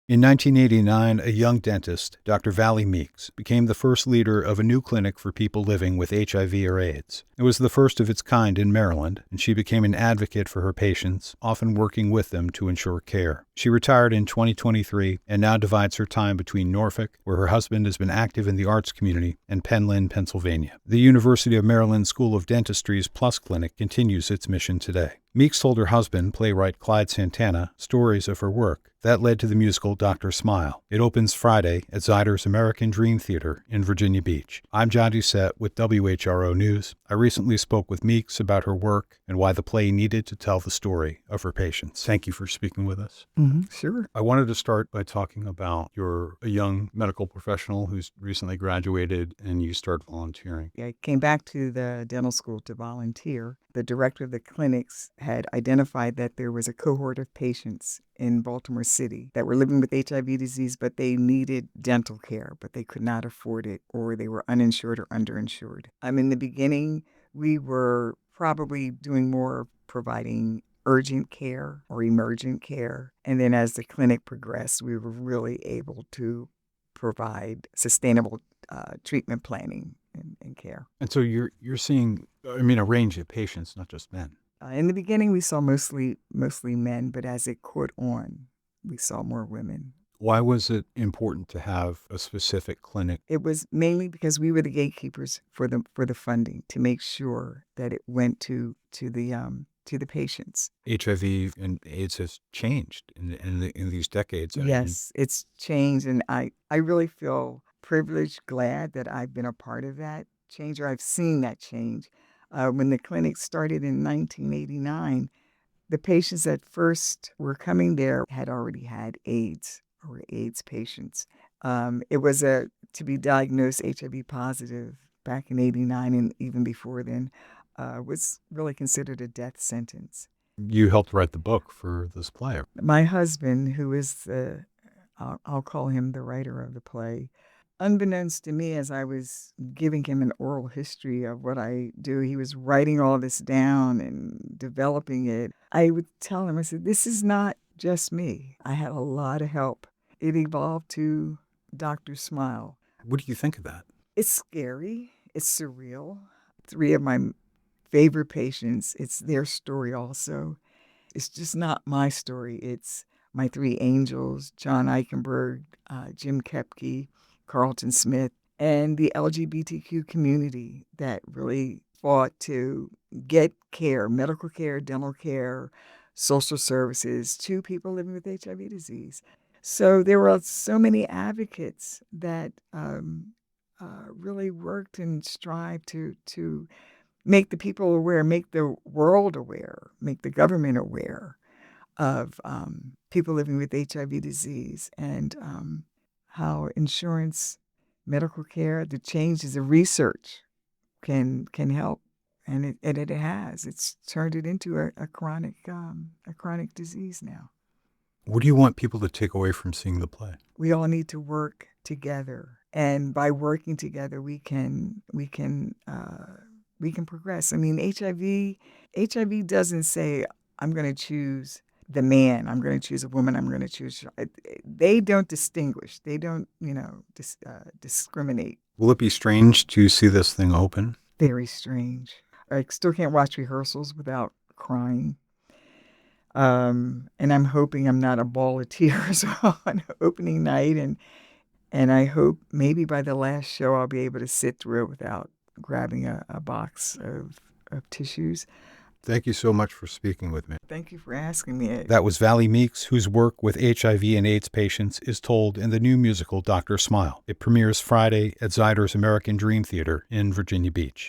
In 1989, a young dentist, Dr. Valli Meeks, became the first leader of a new clinic for people living with HIV or AIDS. It was the first of its kind in Maryland, and she became an advocate for her patients, often working with them to ensure care. She retired in 2023 and now divides her time between Norfolk, where her husband has been active in the arts community, and Penland, Pennsylvania. The University of Maryland School of Dentistry's Plus Clinic continues its mission today. Meeks told her husband, playwright Clyde Santana, stories of her work. That led to the musical Dr. Smile. It opens Friday at Zyder's American Dream Theater in Virginia Beach. I'm John Doucette with WHRO News. I recently spoke with Meeks about her work and why the play needed to tell the story of her patients. Thank you for speaking with us. Sure. I wanted to start by talking about you're a young medical professional who's recently graduated and you start volunteering. I came back to the dental school to volunteer. The director of the clinics had identified that there was a cohort of patients in Baltimore City that were living with HIV disease, but they needed dental care, but they could not afford it, or they were uninsured or underinsured. In the beginning, we were probably doing more providing urgent care or emergent care. And then as the clinic progressed, we were really able to provide sustainable treatment planning and care. And so you're seeing, a range of patients, not just men. In the beginning, we saw mostly men, but as it caught on, we saw more women. Why was it important to have a specific clinic? It was mainly because we were the gatekeepers for the funding to make sure that it went to the patients. HIV and AIDS has changed in these decades. Yes, it's changed, and I really feel privileged, glad that I've been a part of that change, or I've seen that change. When the clinic started in 1989, the patients that first were coming there had already had AIDS or were AIDS patients. It was to be diagnosed HIV positive back in 89 and even before then was really considered a death sentence. You helped write the book for this play. My husband, who is I'll call him the writer of the play, unbeknownst to me, as I was giving him an oral history of what I do, he was writing all this down and developing it. I would tell him, I said, this is not just me. I had a lot of help. It evolved to Dr. Smile. What do you think of that? It's scary. It's surreal. 3 of my favorite patients, it's their story also. It's just not my story. It's my 3 angels, John Eichenberg, Jim Kepke, Carlton Smith, and the LGBTQ community that really fought to get care, medical care, dental care, social services to people living with HIV disease. So there were so many advocates that really worked and strived to make the people aware, make the world aware, make the government aware of people living with HIV disease and how insurance, medical care, the changes of research can help, and it has. It's turned it into a chronic disease now. What do you want people to take away from seeing the play? We all need to work together, and by working together, we can progress. HIV doesn't say I'm going to choose the man, I'm going to choose a woman, I'm going to choose. They don't distinguish. They don't, discriminate. Will it be strange to see this thing open? Very strange. I still can't watch rehearsals without crying. And I'm hoping I'm not a ball of tears on opening night. And I hope maybe by the last show I'll be able to sit through it without grabbing a box of tissues. Thank you so much for speaking with me. Thank you for asking me. That was Valli Meeks, whose work with HIV and AIDS patients is told in the new musical Dr. Smile. It premieres Friday at Zyder's American Dream Theater in Virginia Beach.